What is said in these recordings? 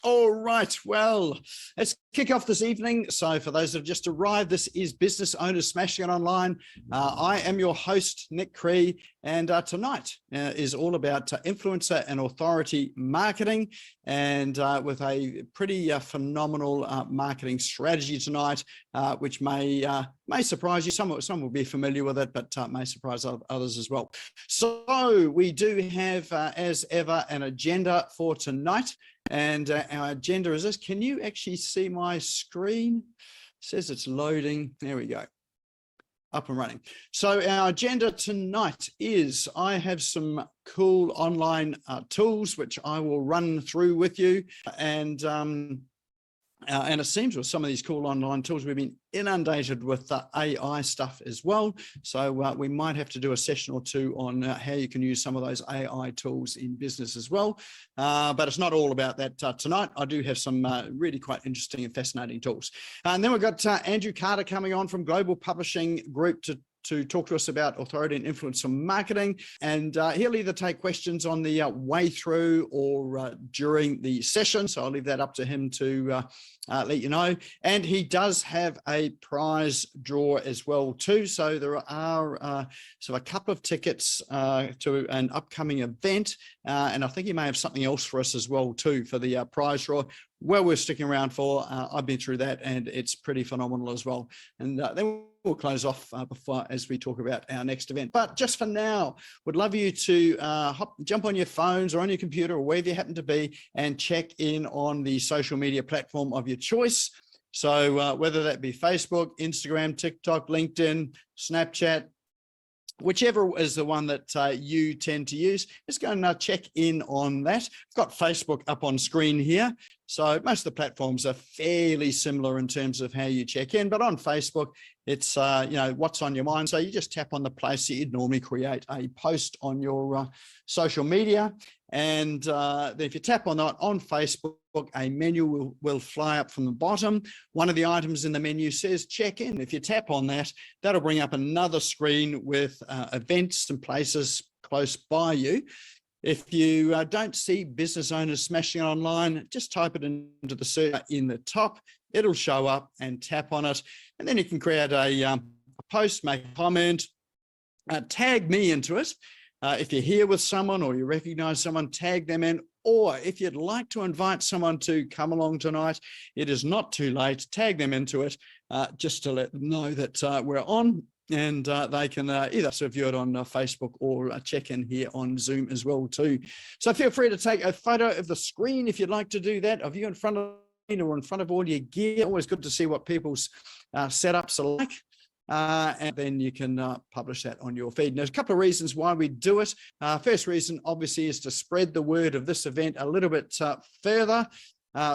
All right, well, let's kick off this evening. So for those that have just arrived, this is Business Owners Smashing It Online. I am your host, Nick Cree, and tonight is all about influencer and authority marketing, and with a pretty phenomenal marketing strategy tonight, which may surprise you. Some will be familiar with it, but may surprise others as well. So we do have, as ever, an agenda for tonight. And our agenda is this. Can you actually see my screen? It says it's loading. There we go. Up and running. So our agenda tonight is I have some cool online tools which I will run through with you. And it seems with some of these cool online tools, we've been inundated with AI stuff as well. So we might have to do a session or two on how you can use some of those AI tools in business as well. But it's not all about that tonight. I do have some really quite interesting and fascinating tools. And then we've got Andrew Carter coming on from Global Publishing Group to talk to us about authority and influence on marketing. And he'll either take questions on the way through or during the session. So I'll leave that up to him to let you know. And he does have a prize draw as well too. So there are a couple of tickets to an upcoming event. And I think he may have something else for us as well too for the prize draw. Well, we're sticking around for. I've been through that and it's pretty phenomenal as well. And then we'll close off before as we talk about our next event. But just for now, would love you to jump on your phones or on your computer or wherever you happen to be and check in on the social media platform of your choice. So whether that be Facebook, Instagram, TikTok, LinkedIn, Snapchat, whichever is the one that you tend to use, just go and check in on that. I've got Facebook up on screen here. So most of the platforms are fairly similar in terms of how you check in, but on Facebook, it's, what's on your mind. So you just tap on the place that you'd normally create a post on your social media. And then if you tap on that on Facebook, a menu will fly up from the bottom. One of the items in the menu says check in. If you tap on that, that'll bring up another screen with events and places close by you. If you don't see Business Owners Smashing It Online, just type it into the search in the top. It'll show up and tap on it. And then you can create a post, make a comment, tag me into it. If you're here with someone or you recognize someone, tag them in. Or if you'd like to invite someone to come along tonight, it is not too late. Tag them into it just to let them know that we're on. And they can either view it on Facebook or check in here on Zoom as well too. So feel free to take a photo of the screen if you'd like to do that, of you in front of me or in front of all your gear. Always good to see what people's setups are like. And then you can publish that on your feed. And there's a couple of reasons why we do it. First reason, obviously, is to spread the word of this event a little bit further.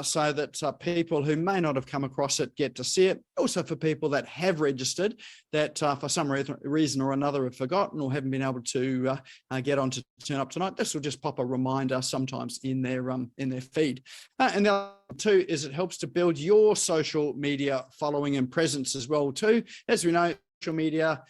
So that people who may not have come across it get to see it. Also for people that have registered that for some reason or another have forgotten or haven't been able to get on to turn up tonight. This will just pop a reminder sometimes in their feed. And the other two is it helps to build your social media following and presence as well too. As we know, social media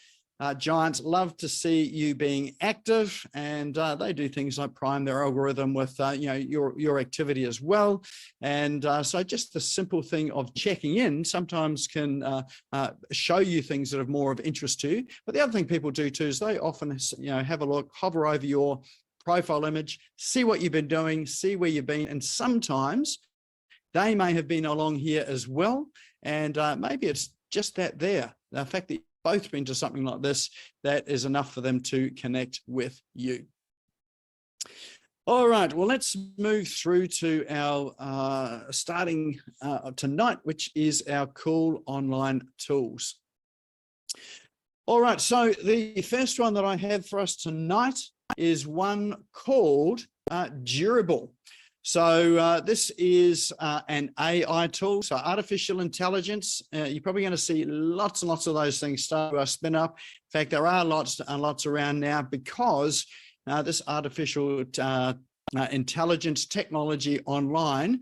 giants love to see you being active, and they do things like prime their algorithm with your activity as well. And so just the simple thing of checking in sometimes can show you things that are more of interest to you. But the other thing people do too is they often have a look, hover over your profile image, see what you've been doing, see where you've been, and sometimes they may have been along here as well. And maybe it's just that there, the fact that both been to something like this, that is enough for them to connect with you. All right, well, let's move through to our starting tonight, which is our cool online tools. All right, so the first one that I have for us tonight is one called Durable. So this is an AI tool, so artificial intelligence. You're probably going to see lots and lots of those things start to spin up. In fact, there are lots and lots around now because this artificial intelligence technology online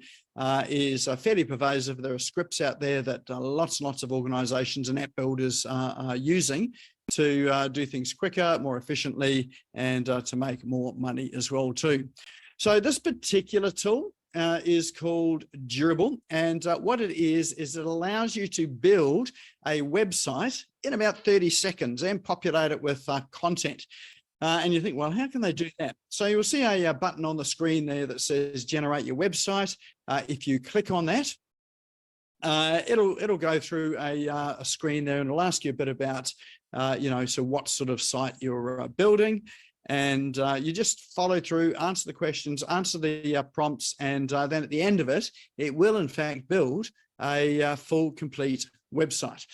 is fairly pervasive. There are scripts out there that lots and lots of organizations and app builders are using to do things quicker, more efficiently, and to make more money as well too. So this particular tool is called Durable. And what it is it allows you to build a website in about 30 seconds and populate it with content. And you think, well, how can they do that? So you'll see a button on the screen there that says generate your website. If you click on that, it'll go through a screen there, and it'll ask you a bit about, so what sort of site you're building. And you just follow through, answer the questions, answer the prompts, and then at the end of it, it will in fact build a full, complete website.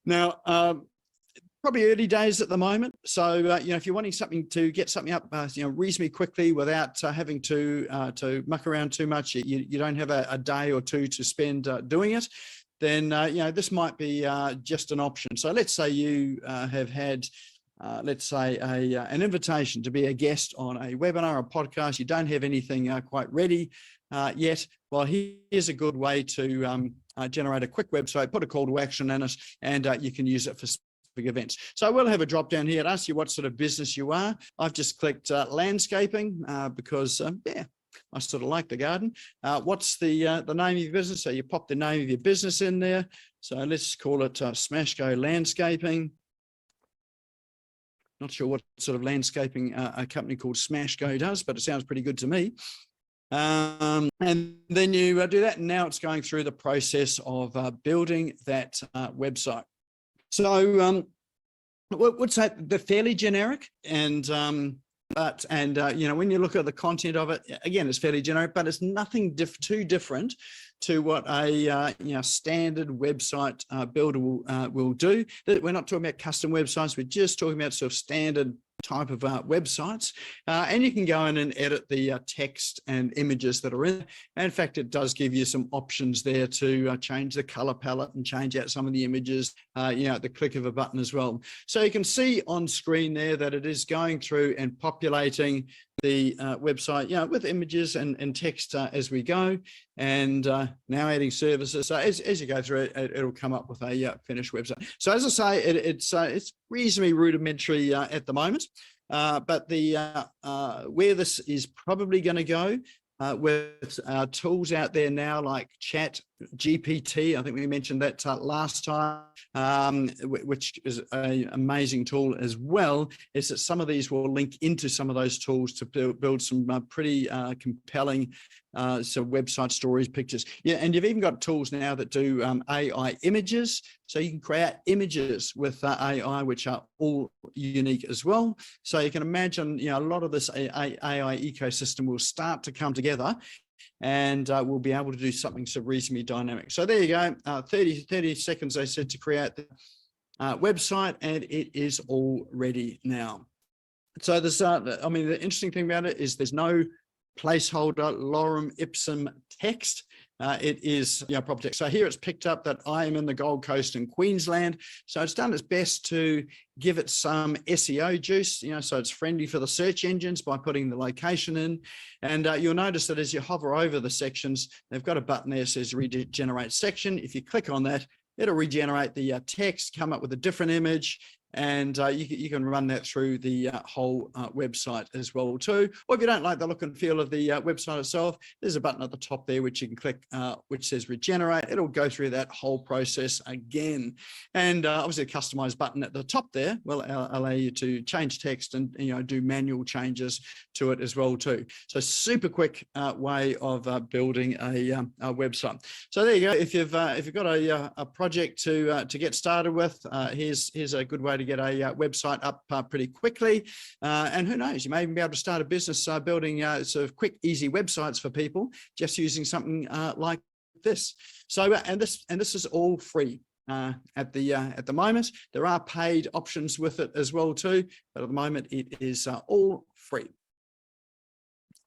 Now, probably early days at the moment. So, if you're wanting something to get something up, reasonably quickly without having to muck around too much, you don't have a day or two to spend doing it, then, this might be just an option. So let's say you have had, let's say an invitation to be a guest on a webinar or podcast. You don't have anything quite ready yet. Well, here's a good way to generate a quick website, put a call to action in it, and you can use it for events. So I will have a drop down here. It asks you what sort of business you are. I've just clicked landscaping because I sort of like the garden. What's the name of your business? So you pop the name of your business in there. So let's call it SmashGo Landscaping. Not sure what sort of landscaping a company called SmashGo does, but it sounds pretty good to me. And then you do that, and now it's going through the process of building that website. So would say they're fairly generic, and when you look at the content of it, again, it's fairly generic, but it's nothing too different to what a standard website builder will do. We're not talking about custom websites. We're just talking about sort of standard type of websites, and you can go in and edit the text and images that are in. And in fact, it does give you some options there to change the color palette and change out some of the images, at the click of a button as well. So you can see on screen there that it is going through and populating the website, with images and text as we go, and now adding services. So as you go through it, it'll come up with a finished website. So as I say, it's reasonably rudimentary at the moment, but where this is probably going to go with tools out there now like Chat GPT, I think we mentioned that last time, which is an amazing tool as well, is that some of these will link into some of those tools to build some pretty compelling website stories, pictures. Yeah, and you've even got tools now that do AI images, so you can create images with AI, which are all unique as well. So you can imagine, a lot of this AI ecosystem will start to come together, and we'll be able to do something so reasonably dynamic. So there you go, 30 seconds, they said, to create the website, and it is all ready now. So there's, the interesting thing about it is there's no placeholder lorem ipsum text. It is proper text. So here it's picked up that I am in the Gold Coast in Queensland. So it's done its best to give it some SEO juice, so it's friendly for the search engines by putting the location in. And you'll notice that as you hover over the sections, they've got a button there that says regenerate section. If you click on that, it'll regenerate the text, come up with a different image, and you can run that through the whole website as well too. Or if you don't like the look and feel of the website itself, there's a button at the top there which you can click, which says regenerate. It'll go through that whole process again. And obviously a customized button at the top there will allow you to change text and do manual changes to it as well too. So super quick way of building a website. So there you go. If you've got a project to get started with, here's a good way to get a website up pretty quickly, and who knows, you may even be able to start a business building sort of quick, easy websites for people just using something like this. So and this is all free at the moment. There are paid options with it as well too, but at the moment it is all free.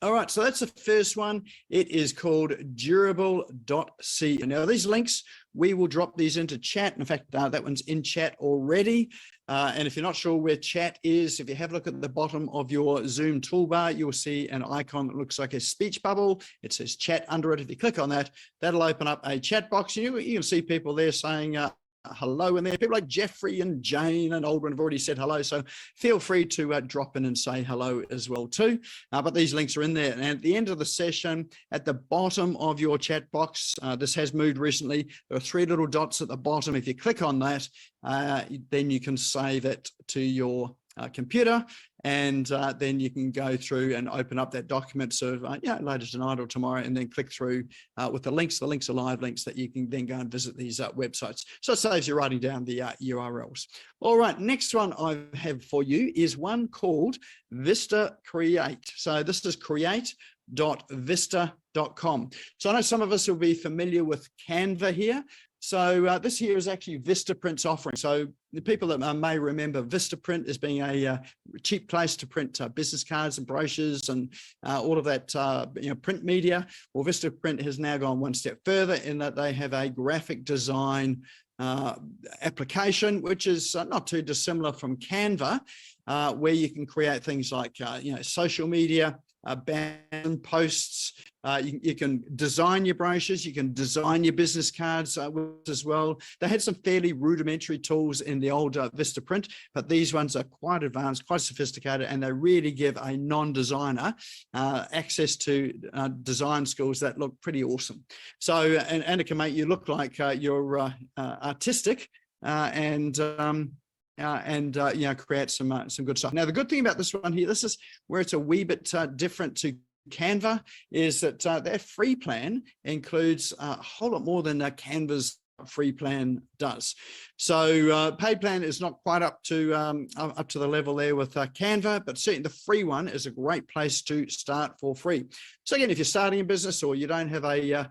All right, so that's the first one. It is called durable.co. Now, these links, we will drop these into chat. In fact, that one's in chat already. And if you're not sure where chat is, if you have a look at the bottom of your Zoom toolbar, you'll see an icon that looks like a speech bubble. It says chat under it. If you click on that, that'll open up a chat box. You can see people there saying, hello in there. People like Jeffrey and Jane and Aldrin have already said hello, so feel free to drop in and say hello as well too. But these links are in there. And at the end of the session, at the bottom of your chat box, this has moved recently. There are 3 little dots at the bottom. If you click on that, then you can save it to your computer, and then you can go through and open up that document later tonight or tomorrow, and then click through with the links. The links are live links that you can then go and visit these websites. So it saves you writing down the URLs. All right, next one I have for you is one called Vista Create. So this is create.vista.com. So I know some of us will be familiar with Canva here. So this here is actually Vistaprint's offering. So the people that may remember Vistaprint as being a cheap place to print business cards and brochures and all of that print media. Well, Vistaprint has now gone one step further in that they have a graphic design application, which is not too dissimilar from Canva, where you can create things like social media, banned posts. You can design your brochures, you can design your business cards as well. They had some fairly rudimentary tools in the old Vistaprint, but these ones are quite advanced, quite sophisticated, and they really give a non-designer access to design skills that look pretty awesome. So, and it can make you look like you're artistic and create some good stuff. Now, the good thing about this one here, this is where it's a wee bit different to Canva, is that their free plan includes a whole lot more than Canva's free plan does. So paid plan is not quite up to the level there with Canva, but certainly the free one is a great place to start for free. So again, if you're starting a business or you don't have a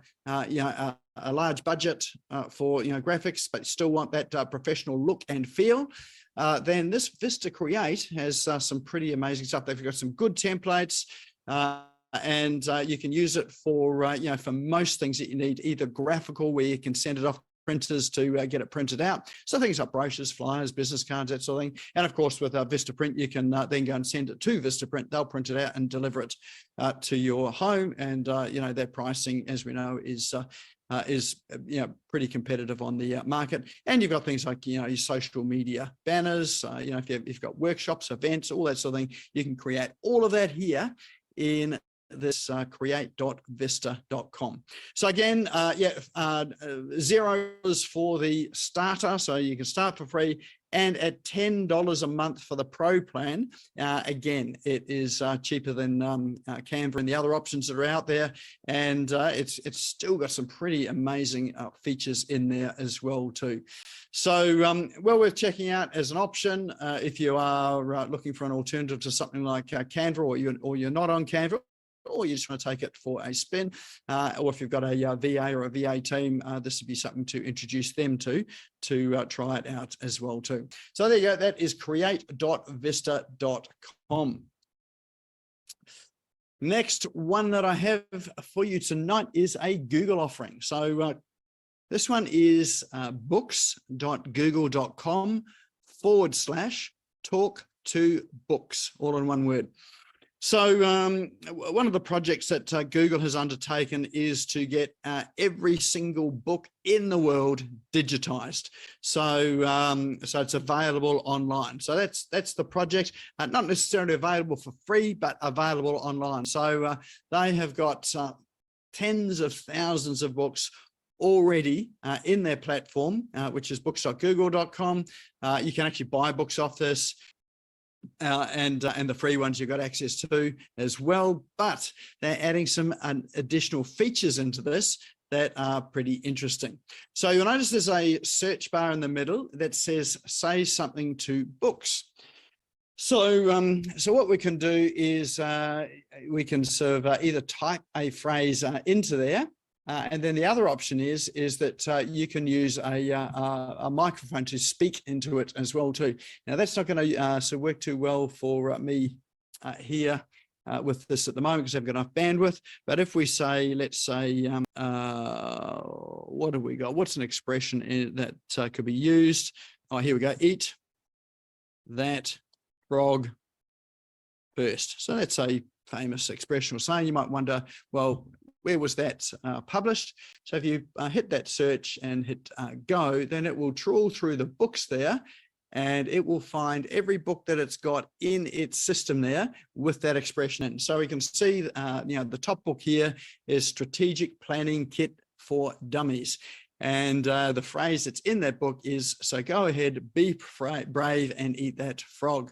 large budget for graphics, but still want that professional look and feel, then this Vista Create has some pretty amazing stuff. They've got some good templates, and you can use it for for most things that you need, either graphical, where you can send it off printers to get it printed out. So things like brochures, flyers, business cards, that sort of thing. And of course, with Vistaprint, you can then go and send it to Vistaprint. They'll print it out and deliver it to your home. And their pricing, as we know, is pretty competitive on the market. And you've got things like your social media banners. If you've got workshops, events, all that sort of thing, you can create all of that here in this create.vista.com. So again, $0 for the starter, so you can start for free, and at $10 a month for the pro plan. Again, it is cheaper than Canva and the other options that are out there, and it's still got some pretty amazing features in there as well too. So well worth checking out as an option if you are looking for an alternative to something like Canva, or you're not on Canva, or you just want to take it for a spin, or if you've got a VA or a VA team, this would be something to introduce them to try it out as well too. So there you go, that is create.vista.com. Next one that I have for you tonight is a Google offering. So this one is books.google.com/talk2books, all in one word. So one of the projects that Google has undertaken is to get every single book in the world digitized. So it's available online. So that's the project, not necessarily available for free, but available online. So they have got tens of thousands of books already in their platform, which is books.google.com. You can actually buy books off this. And the free ones you've got access to as well, but they're adding some additional features into this that are pretty interesting. So you'll notice there's a search bar in the middle that says "Say something to books." So what we can do is we can sort of either type a phrase into there. And then the other option is that you can use a microphone to speak into it as well too. Now that's not going to work too well for me here with this at the moment because I've got enough bandwidth. But if we say, let's say, what have we got? What's an expression that could be used? Oh, here we go. Eat that frog first. So that's a famous expression or saying. You might wonder, well, where was that published? So if you hit that search and hit go, then it will trawl through the books there, and it will find every book that it's got in its system there with that expression in. So we can see, the top book here is Strategic Planning Kit for Dummies. And the phrase that's in that book is, so go ahead, be brave and eat that frog.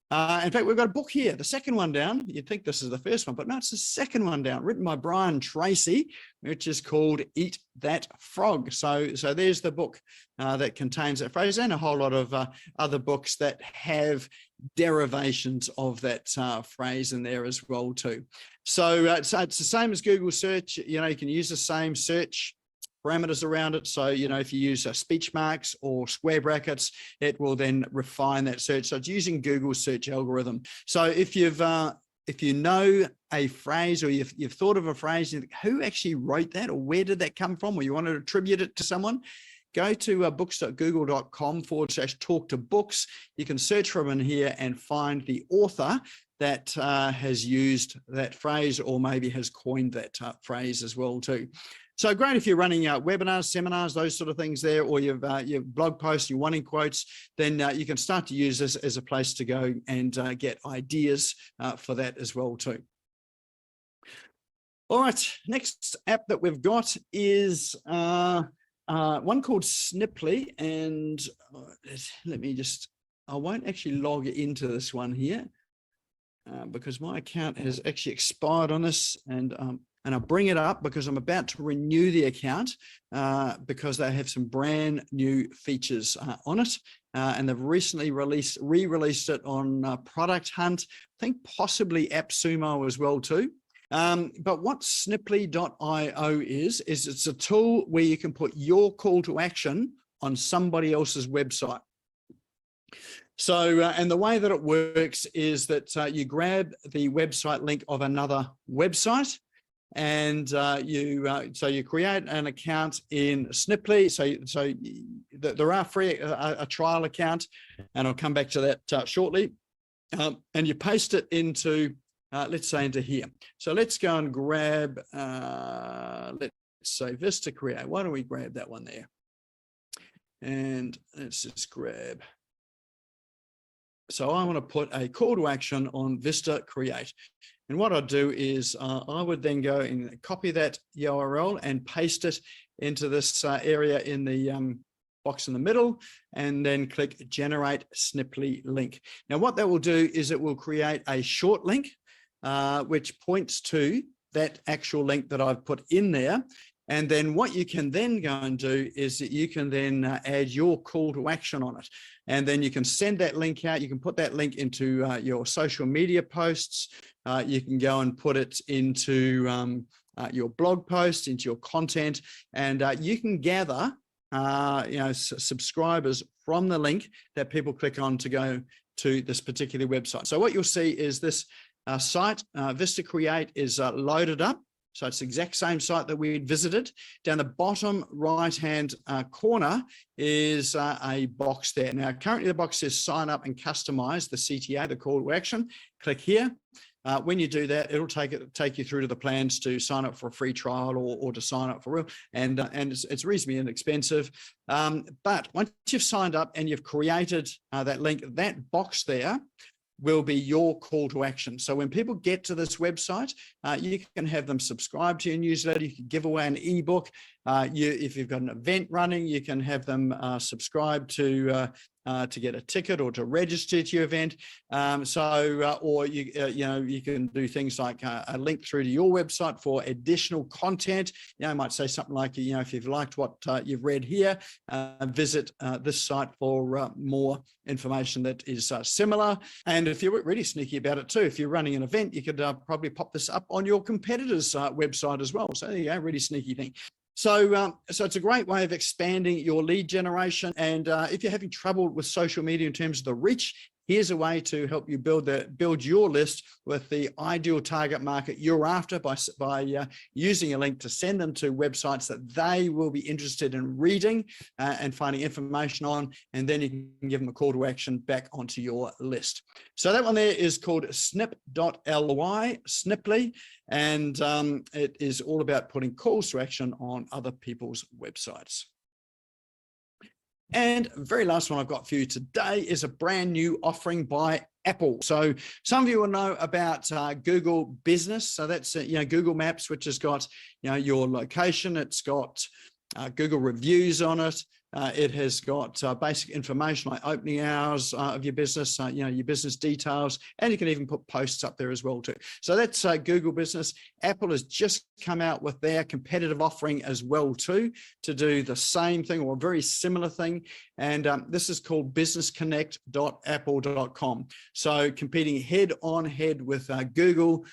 In fact, we've got a book here, the second one down. You'd think this is the first one, but no, it's the second one down, written by Brian Tracy, which is called Eat That Frog. So there's the book that contains that phrase, and a whole lot of other books that have derivations of that phrase in there as well too. So it's the same as Google search. You can use the same search parameters around it. So, if you use speech marks or square brackets, it will then refine that search. So it's using Google's search algorithm. So if you know a phrase, or you've thought of a phrase, who actually wrote that, or where did that come from, or you want to attribute it to someone, go to books.google.com/talk to books. You can search from in here and find the author that has used that phrase, or maybe has coined that phrase as well too. So great if you're running webinars, seminars, those sort of things there, or your blog posts, you're wanting quotes, then you can start to use this as a place to go and get ideas for that as well too. All right, next app that we've got is one called Sniply, and I won't actually log into this one here because my account has actually expired on this, and I'll bring it up because I'm about to renew the account because they have some brand new features on it. And they've recently re-released it on Product Hunt, I think possibly AppSumo as well too. But what Sniply.io is it's a tool where you can put your call to action on somebody else's website. So, and the way that it works is that you grab the website link of another website, and so you create an account in Sniply. So there are free a trial account, and I'll come back to that shortly. And you paste it into, let's say, into here. So let's go and grab, let's say Vista Create. Why don't we grab that one there? And let's just grab. So I want to put a call to action on Vista Create. And what I'd do is I would then go and copy that URL and paste it into this area in the box in the middle, and then click Generate Sniply Link. Now, what that will do is it will create a short link, which points to that actual link that I've put in there. And then what you can then go and do is that you can then add your call to action on it. And then you can send that link out. You can put that link into your social media posts. You can go and put it into your blog posts, into your content, and you can gather subscribers from the link that people click on to go to this particular website. So what you'll see is this site, Vista Create, is loaded up. So it's the exact same site that we visited. Down the bottom right-hand corner is a box there. Now, currently the box says sign up and customize the CTA, the call to action. Click here. When you do that, it'll take you through to the plans to sign up for a free trial or to sign up for real. And it's reasonably inexpensive. But once you've signed up and you've created that link, that box there will be your call to action. So when people get to this website, you can have them subscribe to your newsletter. You can give away an ebook. If you've got an event running, you can have them subscribe to get a ticket or to register to your event. Or you can do things like a link through to your website for additional content. You might say something like, if you've liked what you've read here, visit this site for more information that is similar. And if you're really sneaky about it too, if you're running an event, you could probably pop this up on your competitor's website as well. So there you go, really sneaky thing. So it's a great way of expanding your lead generation. And if you're having trouble with social media in terms of the reach, Here's a way to help you build your list with the ideal target market you're after by using a link to send them to websites that they will be interested in reading and finding information on, and then you can give them a call to action back onto your list. So that one there is called snip.ly, Sniply, and it is all about putting calls to action on other people's websites. And very last one I've got for you today is a brand new offering by Apple. So some of you will know about Google Business. So that's Google Maps, which has got your location. It's got Google reviews on it. It has got basic information like opening hours of your business, your business details, and you can even put posts up there as well too. So that's Google Business. Apple has just come out with their competitive offering as well too, to do the same thing or a very similar thing. And this is called businessconnect.apple.com. So competing head on head with Google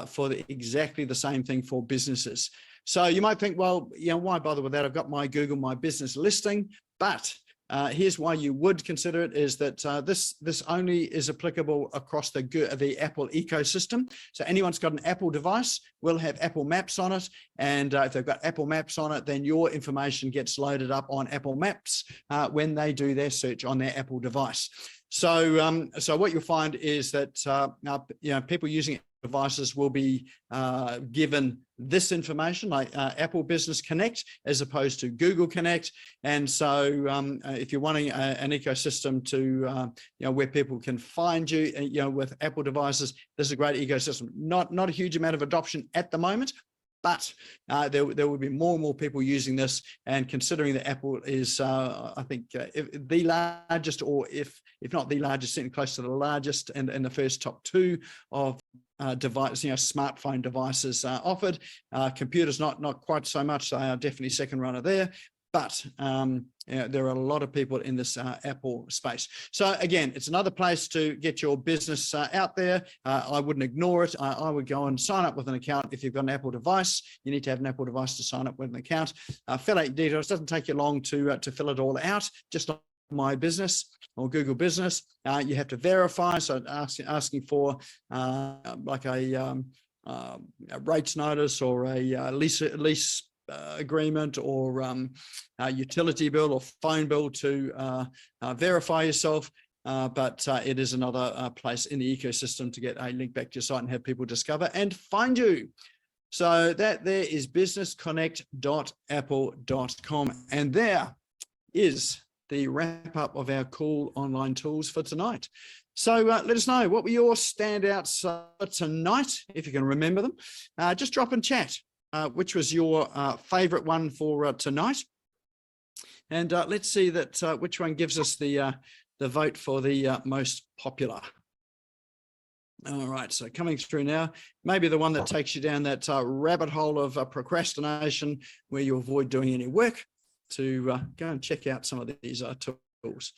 for exactly the same thing for businesses. So you might think, well, why bother with that? I've got my Google My Business listing, but here's why you would consider it is that this only is applicable across the Apple ecosystem. So anyone's got an Apple device will have Apple Maps on it. And if they've got Apple Maps on it, then your information gets loaded up on Apple Maps when they do their search on their Apple device. So, so what you'll find is that people using devices will be given this information like Apple Business Connect as opposed to Google Connect. And so if you're wanting an ecosystem to where people can find you with Apple devices, this is a great ecosystem. Not a huge amount of adoption at the moment, but there will be more and more people using this. And considering that Apple is, I think, the largest, or if not the largest, certainly close to the largest, and the first top two of device, smartphone devices offered. Computers not quite so much. They are definitely second runner there. But there are a lot of people in this Apple space. So again, it's another place to get your business out there. I wouldn't ignore it. I would go and sign up with an account. If you've got an Apple device, you need to have an Apple device to sign up with an account. Fill out your details. It doesn't take you long to fill it all out. Just on My Business or Google Business, you have to verify. So asking for like a rates notice or a lease agreement or a utility bill or phone bill to verify yourself. But it is another place in the ecosystem to get a link back to your site and have people discover and find you. So that there is businessconnect.apple.com. And there is the wrap up of our cool online tools for tonight. So let us know, what were your standouts tonight, if you can remember them. Just drop in chat. Which was your favorite one for tonight? And let's see that which one gives us the vote for the most popular. All right, so coming through now, maybe the one that takes you down that rabbit hole of procrastination where you avoid doing any work, to go and check out some of these tools.